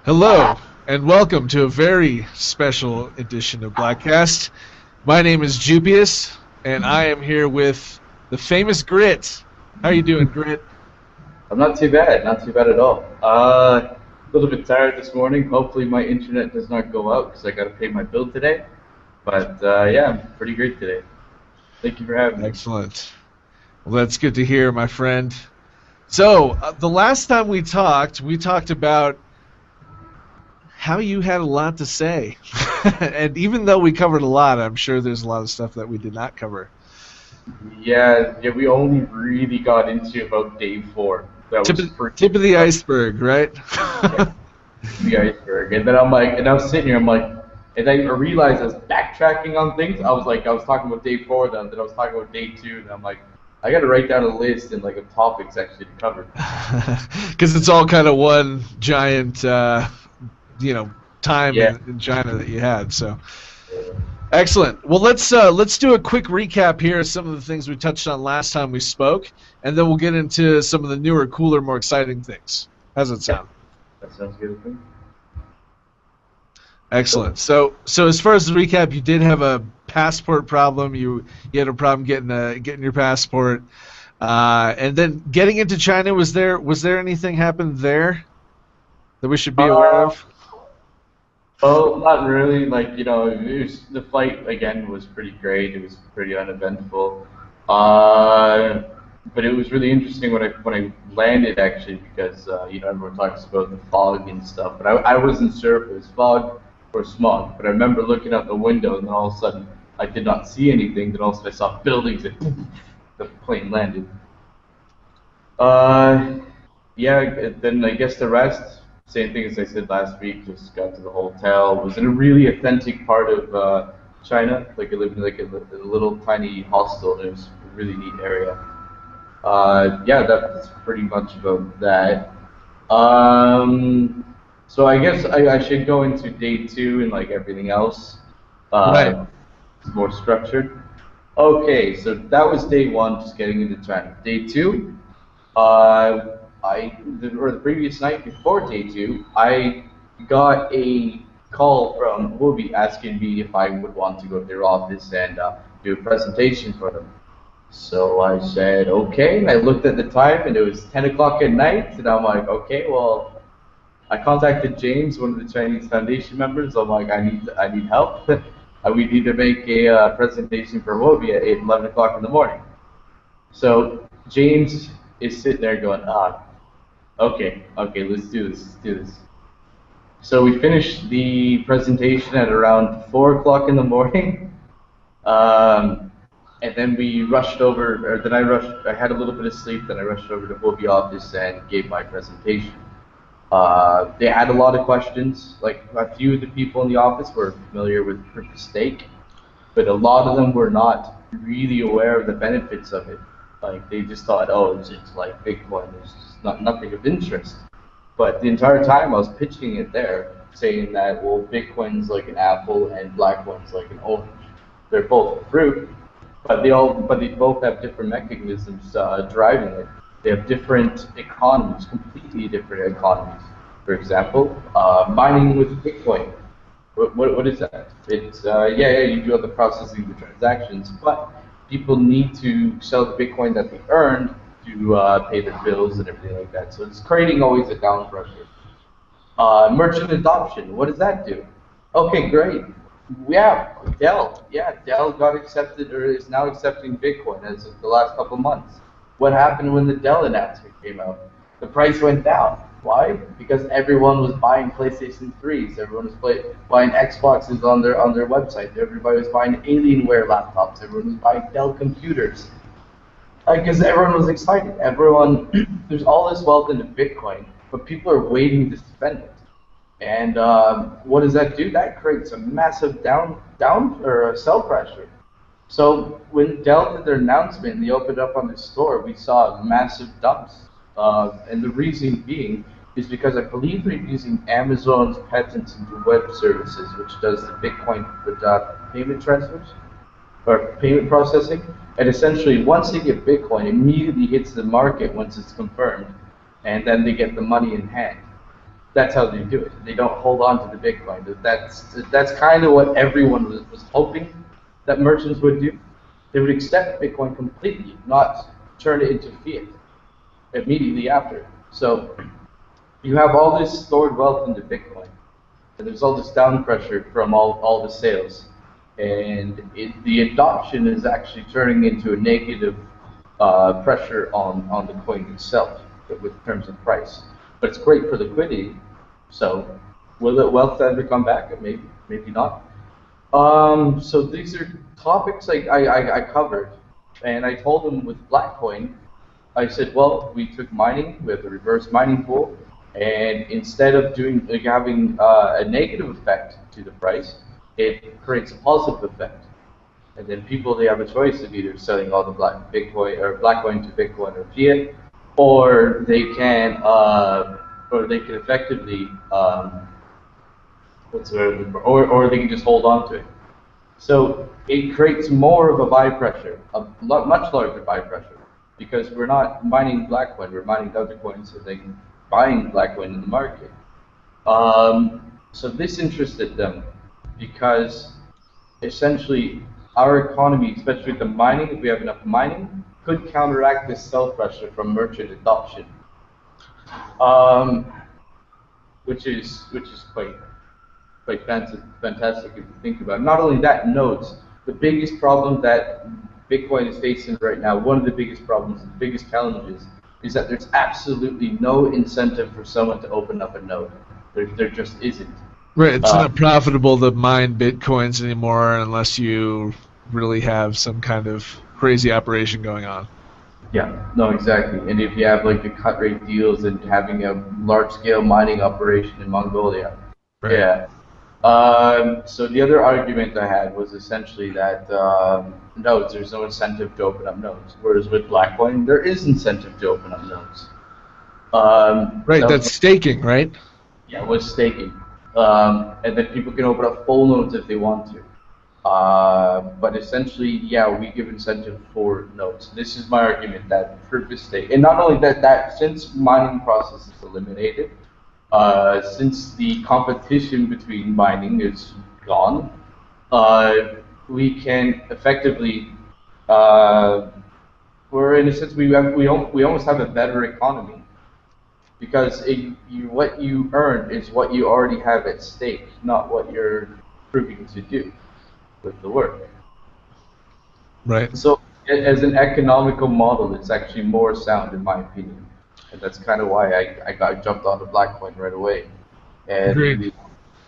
Hello, and welcome to a very special edition of BlackCast. My name is Joopius, and I am here with the famous Gritt. How are you doing, Gritt? I'm not too bad, not too bad at all. A little bit tired this morning. Hopefully my internet does not go out because I got to pay my bill today. But yeah, I'm pretty great today. Thank you for having me. Excellent. Well, that's good to hear, my friend. So, the last time we talked about how you had a lot to say. And even though we covered a lot, I'm sure there's a lot of stuff that we did not cover. Yeah, we only really got into about day 4. That was Tip of the iceberg, right? yeah, the iceberg. And then and I was sitting here, and I realized I was backtracking on things. I was talking about day 4, then I was talking about day 2, and I'm like, I got to write down a list and of topics actually to cover. Because it's all kind of one giant, time in China that you had. So, excellent. Well, let's do a quick recap here of some of the things we touched on last time we spoke, and then we'll get into some of the newer, cooler, more exciting things. How's it sound? That sounds good with me. Excellent. So as far as the recap, you did have a passport problem. You had a problem getting your passport, and then getting into China. Was there anything happened there that we should be aware of? Well, not really. The flight again was pretty great. It was pretty uneventful. But it was really interesting when I landed actually because everyone talks about the fog and stuff, but I wasn't sure if it was fog or smog. But I remember looking out the window and then all of a sudden I did not see anything. Then all of a sudden I saw buildings and the plane landed. Yeah. Then I guess the rest. Same thing as I said last week, just got to the hotel. It was in a really authentic part of China. I lived in a little tiny hostel, and it was a really neat area. Yeah, that's pretty much about that. So I guess I should go into day 2 and everything else. Right. It's more structured. Okay, so that was day 1, just getting into China. Day 2, the previous night before day 2, I got a call from Huobi asking me if I would want to go to their office and do a presentation for them. So I said, okay, and I looked at the time and it was 10 o'clock at night, and I'm like, okay, well, I contacted James, one of the Chinese Foundation members. I'm like, I need help. We need to make a presentation for Huobi at 11 o'clock in the morning. So James is sitting there going, okay, let's do this. So we finished the presentation at around 4 o'clock in the morning, and then we rushed over, I had a little bit of sleep, then I rushed over to Huobi office and gave my presentation. They had a lot of questions, a few of the people in the office were familiar with proof of stake, but a lot of them were not really aware of the benefits of it. They just thought, oh, it's like Bitcoin, it's just nothing of interest. But the entire time I was pitching it there, saying that, well, Bitcoin's like an apple and BlackCoin's like an orange. They're both fruit, but they both have different mechanisms driving it. They have different economies, completely different economies. For example, mining with Bitcoin. What is that? It's you do all the processing, the transactions, but people need to sell the Bitcoin that they earned to pay their bills and everything like that. So it's creating always a down pressure. Merchant adoption, what does that do? Okay, great. Yeah, Dell. Yeah, Dell got accepted or is now accepting Bitcoin as of the last couple of months. What happened when the Dell announcement came out? The price went down. Why? Because everyone was buying PlayStation 3s. Everyone was buying Xboxes on their website. Everybody was buying Alienware laptops. Everyone was buying Dell computers. Because everyone was excited. There's all this wealth into Bitcoin, but people are waiting to spend it. And what does that do? That creates a massive down or sell pressure. So when Dell did their announcement and they opened up on the store, we saw massive dumps. And the reason being is because I believe they're using Amazon's patents into web services, which does the Bitcoin payment transfers or payment processing. And essentially, once they get Bitcoin, it immediately hits the market once it's confirmed, and then they get the money in hand. That's how they do it. They don't hold on to the Bitcoin. That's kind of what everyone was hoping that merchants would do. They would accept Bitcoin completely, not turn it into fiat immediately after. So you have all this stored wealth in the Bitcoin, and there's all this down pressure from all the sales, and the adoption is actually turning into a negative pressure on the coin itself with terms of price. But it's great for liquidity. So will the wealth ever come back? Maybe, maybe not. So these are topics I covered, and I told them with BlackCoin, I said, well, we took mining, we have a reverse mining pool, and instead of doing having a negative effect to the price, it creates a positive effect. And then people, they have a choice of either selling all the BlackCoin to Bitcoin or fiat, or they can effectively or they can just hold on to it. So it creates more of a buy pressure, much larger buy pressure, because we're not mining BlackCoin, we're mining other coins, so they're buying BlackCoin in the market. So this interested them because essentially our economy, especially the mining, if we have enough mining, could counteract this sell pressure from merchant adoption, which is quite fantastic if you think about it. Not only that, nodes. The biggest problem that Bitcoin is facing right now, one of the biggest problems, the biggest challenges, is that there's absolutely no incentive for someone to open up a node. There just isn't. Right, it's not profitable to mine Bitcoins anymore unless you really have some kind of crazy operation going on. Yeah, no, exactly. And if you have like the cut rate deals and having a large scale mining operation in Mongolia, right. Yeah. So the other argument I had was essentially that nodes, there's no incentive to open up nodes. Whereas with BlackCoin, there is incentive to open up nodes. Right, that's staking, right? Yeah, with staking. And then people can open up full nodes if they want to. But essentially, yeah, we give incentive for nodes. This is my argument that proof of stake, and not only that since mining process is eliminated, since the competition between mining is gone, we can effectively, we're in a sense we almost have a better economy, because what you earn is what you already have at stake, not what you're proving to do with the work. Right. So as an economical model, it's actually more sound in my opinion. And that's kind of why I jumped onto BlackCoin right away and really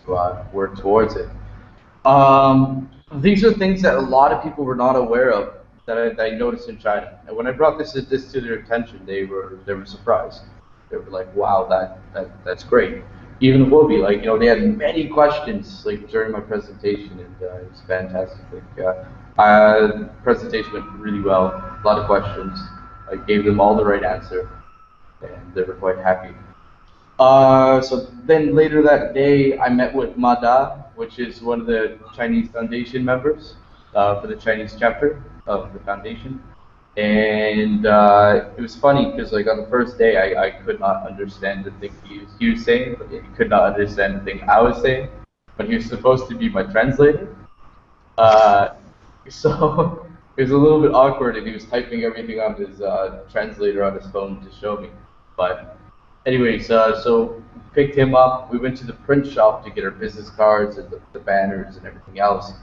work towards it. These are things that a lot of people were not aware of that I noticed in China. And when I brought this to their attention, they were surprised. They were like, "Wow, that's great." Even Huobi, like, you know, they had many questions like during my presentation, and it was fantastic. The presentation went really well. A lot of questions. I gave them all the right answer, and they were quite happy. So then later that day, I met with Mada, which is one of the Chinese Foundation members for the Chinese chapter of the foundation. And it was funny because like on the first day, I could not understand the thing he was saying, but he could not understand the thing I was saying. But he was supposed to be my translator. So it was a little bit awkward, and he was typing everything on his translator on his phone to show me. But anyways, so picked him up. We went to the print shop to get our business cards and the banners and everything else.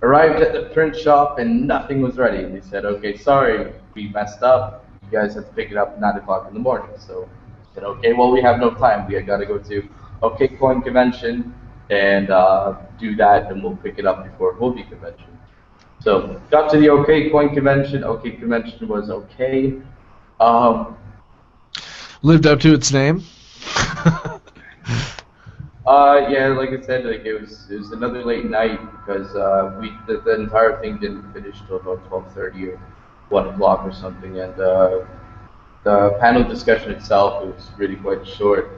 Arrived at the print shop and nothing was ready. They said, "Okay, sorry, we messed up. You guys have to pick it up at 9 o'clock in the morning." So I said, "Okay, well, we have no time. We got to go to OKCoin convention and do that, and we'll pick it up before Huobi convention." So got to the OKCoin convention. OK convention was okay. Lived up to its name. Yeah, like I said, like it was another late night because the entire thing didn't finish till about 12:30 or 1 o'clock or something, and the panel discussion itself was really quite short.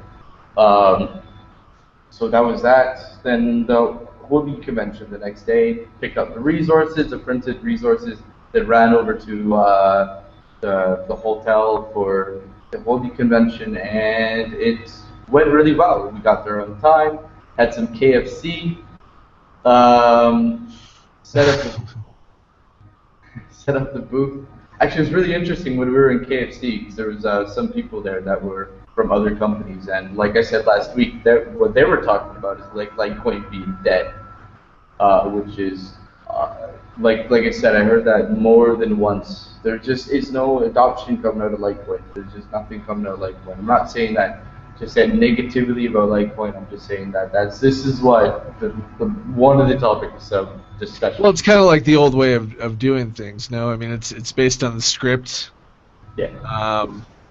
So that was that. Then the Huobi convention the next day, picked up the resources, the printed resources, then ran over to the hotel for the Huobi convention, and it went really well. We got there on time, had some KFC, set up the, set up the booth. Actually, it was really interesting when we were in KFC because there was some people there that were from other companies, and like I said last week, what they were talking about is like Litecoin being dead, which is like I said, I heard that more than once. There just is no adoption coming out of Litecoin. There's just nothing coming out of Litecoin. I'm not saying that just said negatively about Litecoin. I'm just saying that this is what the one of the topics of discussion. Well, it's kind of like the old way of doing things. No, I mean it's based on the script. Yeah.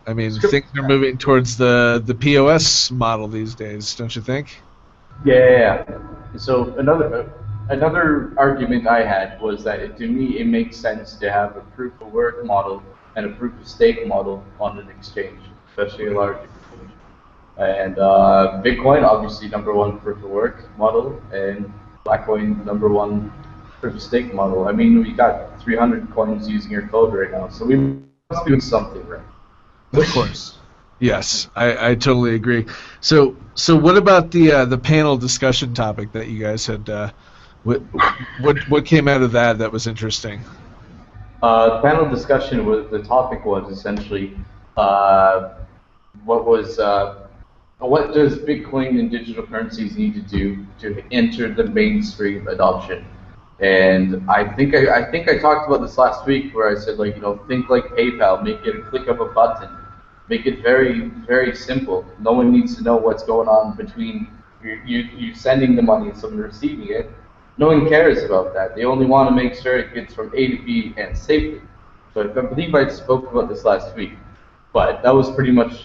I mean things are moving towards the POS model these days, don't you think? Yeah. So another argument I had was that to me it makes sense to have a proof of work model and a proof of stake model on an exchange, especially a large exchange. And Bitcoin, obviously, number one proof of work model, and BlackCoin, number one proof of stake model. I mean, we got 300 coins using your code right now, so we must be doing something right. Of course. Yes, I totally agree. So what about the panel discussion topic that you guys had? What came out of that was interesting? The panel discussion the topic was essentially what does Bitcoin and digital currencies need to do to enter the mainstream adoption? And I think I talked about this last week where I said think like PayPal, make it a click of a button, make it very very simple. No one needs to know what's going on between you sending the money and someone receiving it. No one cares about that. They only want to make sure it gets from A to B and safely. So I believe I spoke about this last week, but that was pretty much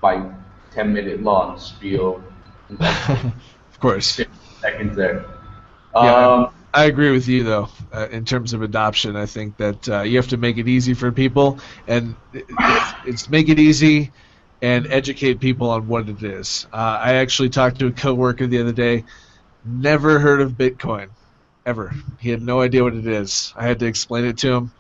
my 10-minute long spiel. Of course. 50 seconds there. Yeah, I agree with you, though, in terms of adoption. I think that you have to make it easy for people, and it's make it easy and educate people on what it is. I actually talked to a coworker the other day, never heard of Bitcoin, ever. He had no idea what it is. I had to explain it to him.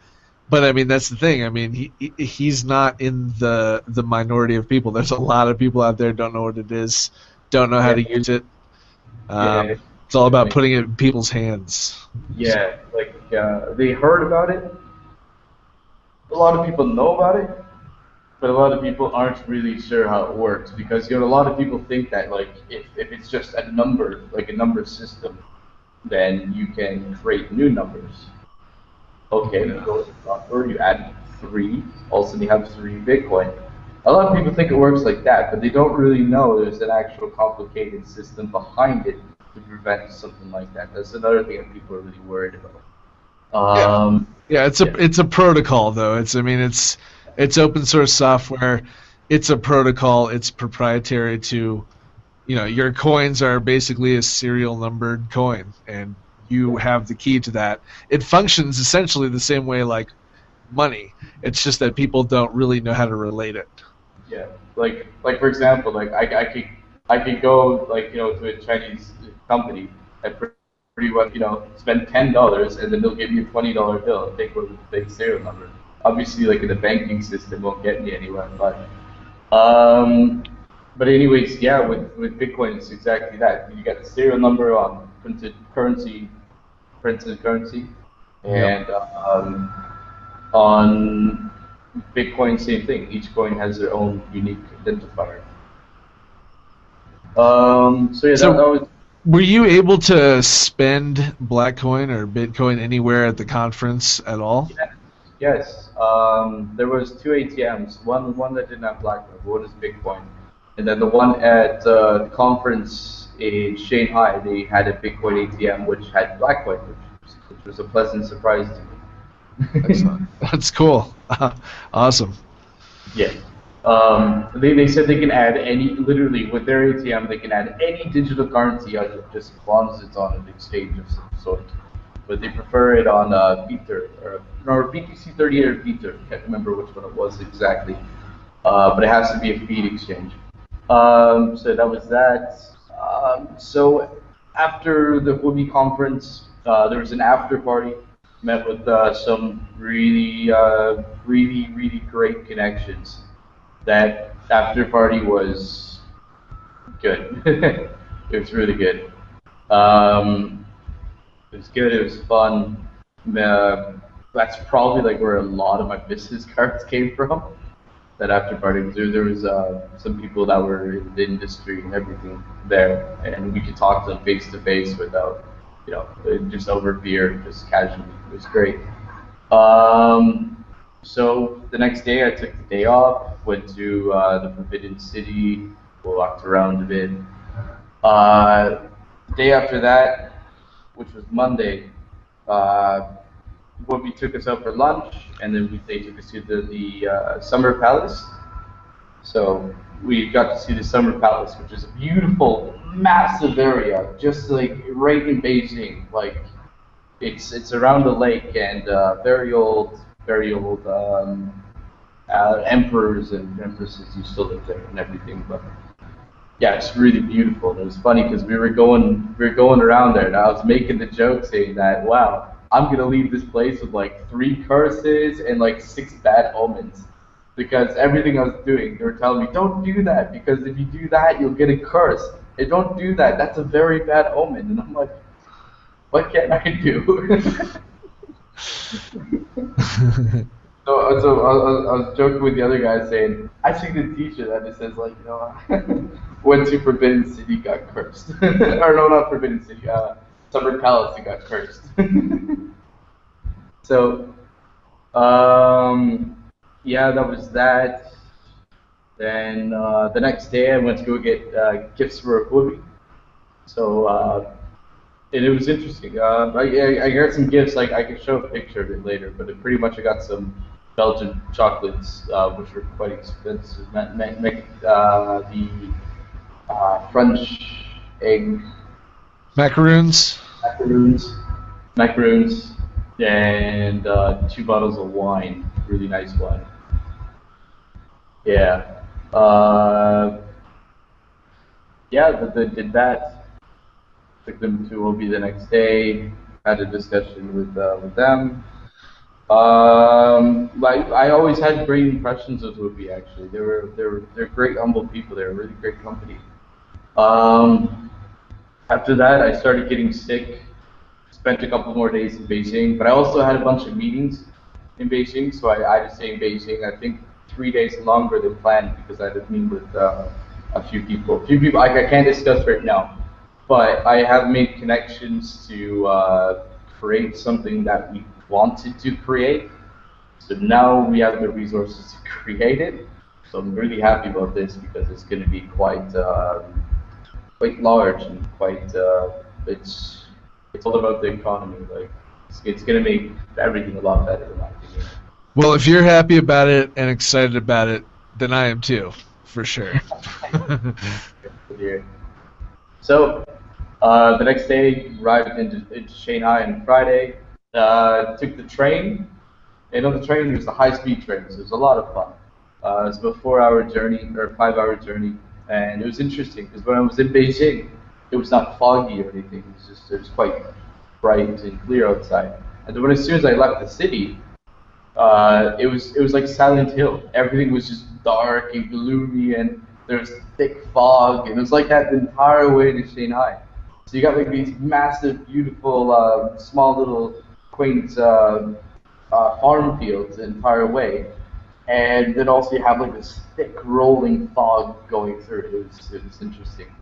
But I mean, that's the thing. I mean, he's not in the minority of people. There's a lot of people out there don't know what it is, don't know how to use it. It's all about putting it in people's hands. Yeah, they heard about it. A lot of people know about it, but a lot of people aren't really sure how it works because a lot of people think that if it's just a number, like a number system, then you can create new numbers. Okay, you go to the software, you add 3, all of a sudden you have 3 Bitcoin. A lot of people think it works like that, but they don't really know there's an actual complicated system behind it to prevent something like that. That's another thing that people are really worried about. It's a protocol though. It's open source software. It's a protocol. It's proprietary to, your coins are basically a serial numbered coin, and you have the key to that. It functions essentially the same way like money. It's just that people don't really know how to relate it. Yeah, like for example, I could go to a Chinese company and pretty much spend $10 and then they'll give me a $20 bill and take with a big serial number. Obviously, in the banking system won't get me anywhere, but anyways, yeah, with Bitcoin it's exactly that. You got the serial number on printed currency, and on Bitcoin, same thing. Each coin has their own unique identifier. That was. Were you able to spend BlackCoin or Bitcoin anywhere at the conference at all? Yes. There was 2 ATMs. One that didn't have BlackCoin, one is Bitcoin, and then the one at the conference in Shanghai, they had a Bitcoin ATM which had BlackCoin, which was a pleasant surprise to me. That's cool. Awesome. Yeah. They said they can add literally with their ATM, they can add any digital currency just as long as it's on an exchange of some sort. But they prefer it on Ether, or BTC38 or Ether. Can't remember which one it was exactly. But it has to be a feed exchange. So that was that. So after the Huobi conference, there was an after party. Met with some really great connections. That after party was good. It was really good. Um, it was good. It was fun. Uh, that's probably like where a lot of my business cards came from. That after party, there was some people that were in the industry and everything there, and we could talk to them face to face without, just over beer, just casually. It was great. Um, so the next day, I took the day off, went to the Forbidden City, walked around a bit. The day after that, which was Monday, Huobi took us out for lunch, and then they took us to the Summer Palace. So we got to see the Summer Palace, which is a beautiful, massive area, just like right in Beijing. Like it's around the lake, and very old emperors and empresses used to live there and everything. But yeah, it's really beautiful. And it was funny because we were going around there, and I was making the joke saying that, wow, I'm gonna leave this place with like 3 curses and like 6 bad omens. Because everything I was doing, they were telling me, don't do that, because if you do that, you'll get a curse. And don't do that, that's a very bad omen. And I'm like, what can I do? So I was joking with the other guy saying, I see the t-shirt that it says like, went to Forbidden City, got cursed. Or no, not Forbidden City, Summer Palace, and got cursed. So, yeah, that was that. Then the next day I went to go get gifts for a Huobi. So, and it was interesting. I got some gifts, like I can show a picture of it later, but pretty much I got some Belgian chocolates, which were quite expensive. The French egg Macaroons. macaroons, and 2 bottles of wine, really nice wine. Yeah. Yeah, they did that. Took them to Huobi the next day. Had a discussion with them. Like I always had great impressions of Huobi. Actually, they're great, humble people. They're a really great company. After that, I started getting sick. Spent a couple more days in Beijing, but I also had a bunch of meetings in Beijing, so I had to stay in Beijing. I think 3 days longer than planned because I had to meet with a few people. I can't discuss right now, but I have made connections to create something that we wanted to create. So now we have the resources to create it. So I'm really happy about this because it's going to be quite large and quite it's all about the economy. Like it's going to make everything a lot better in my opinion. Well, if you're happy about it and excited about it, then I am too, for sure. So the next day, arrived into Shanghai on Friday. Took the train, and on the train there's a high-speed train, so it was a lot of fun. It was about 4-hour journey or 5-hour journey, and it was interesting because when I was in Beijing, it was not foggy or anything. It was quite bright and clear outside. And then as soon as I left the city, it was like Silent Hill. Everything was just dark and gloomy, and there was thick fog, and it was like that the entire way to Shanghai. So you got like these massive, beautiful, small little quaint farm fields the entire way, and then also you have like this thick rolling fog going through it. It was interesting.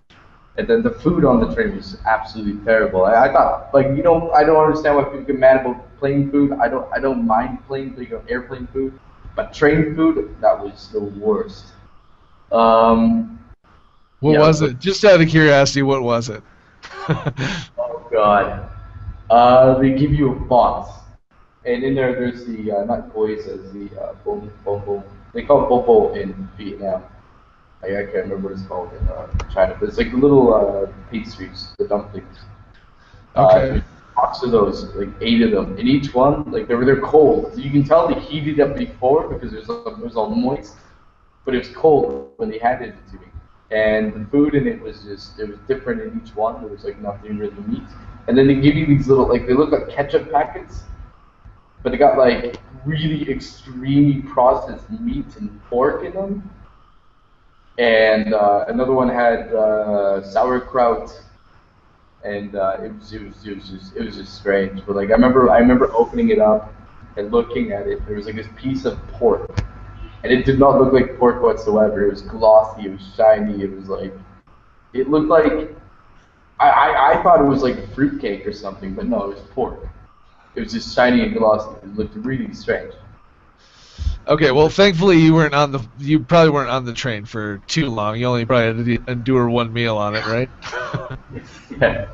And then the food on the train was absolutely terrible. I thought, like, I don't understand why people get mad about plane food. I don't mind airplane food, but train food, that was the worst. What was it? Just out of curiosity, what was it? Oh God. They give you a box, and in there's the not goisa, the bom bom bom. They call it bobo in Vietnam. I can't remember what it's called in China, but it's like the little pastries, the dumplings. Okay. Box of those, like 8 of them, and each one, like they're cold. So you can tell they heated up before because it was all moist, but it was cold when they handed it to me. And the food in it was different in each one. There was like nothing really meat. And then they give you these little, like they look like ketchup packets, but they got like really extremely processed meat and pork in them. and another one had sauerkraut, and it was just strange. But like I remember opening it up and looking at it. There was like this piece of pork, and it did not look like pork whatsoever. It was glossy, it was shiny, it was like it looked like I thought it was like fruitcake or something, but no, it was pork. It was just shiny and glossy. It looked really strange. Okay, well, thankfully you probably weren't on the train for too long. You only probably had to endure one meal on it, right? Yeah.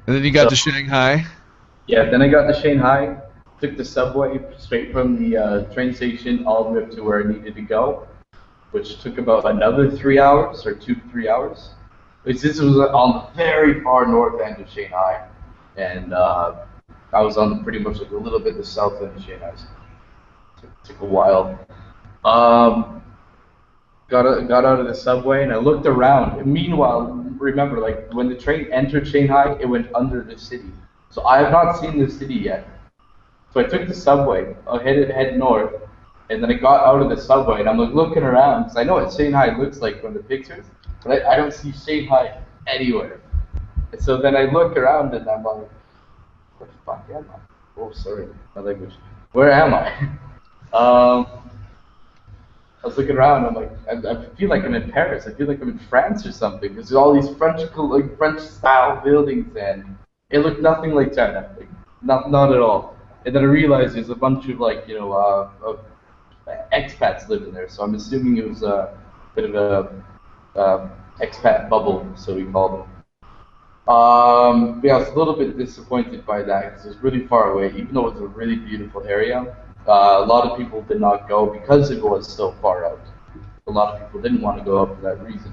And then you got to Shanghai. Yeah, then I got to Shanghai, took the subway straight from the train station all the way up to where I needed to go, which took about another 3 hours or 2 to 3 hours. This was on the very far north end of Shanghai, and I was on pretty much like a little bit the south end of Shanghai. So it took a while. Um, got out of the subway and I looked around. And meanwhile, remember, like when the train entered Shanghai, it went under the city. So I have not seen the city yet. So I took the subway, I head north, and then I got out of the subway and I'm like looking around because I know what Shanghai looks like from the pictures, but I don't see Shanghai anywhere. And so then I look around and I'm like, where the fuck am I? Oh, sorry, my language. Where am I? I was looking around. I'm like, I feel like I'm in Paris. I feel like I'm in France or something. Because there's all these French style buildings, and it looked nothing like China, like, not at all. And then I realized there's a bunch of like of expats living there. So I'm assuming it was a bit of a expat bubble, so we call them. Yeah, I was a little bit disappointed by that because it was really far away, even though it was a really beautiful area. A lot of people did not go because it was so far out. A lot of people didn't want to go out for that reason.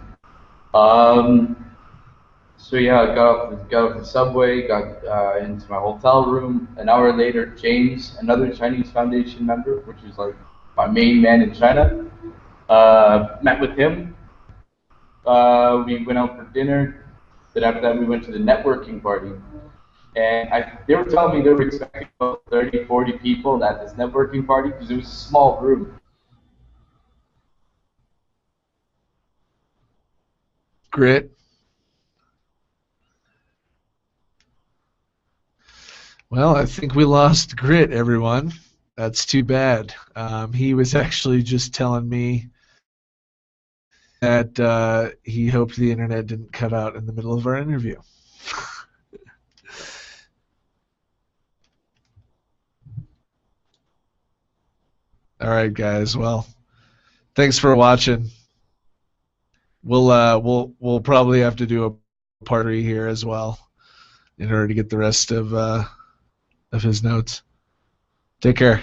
So yeah, I got off the subway, got into my hotel room. An hour later, James, another Chinese Foundation member, which is like my main man in China, met with him. We went out for dinner. Then after that, we went to the networking party. And they were telling me they were expecting about 30, 40 people at this networking party because it was a small room. Gritt. Well, I think we lost Gritt, everyone. That's too bad. He was actually just telling me that he hoped the internet didn't cut out in the middle of our interview. All right, guys. Well, thanks for watching. We'll probably have to do a part 3 here as well in order to get the rest of his notes. Take care.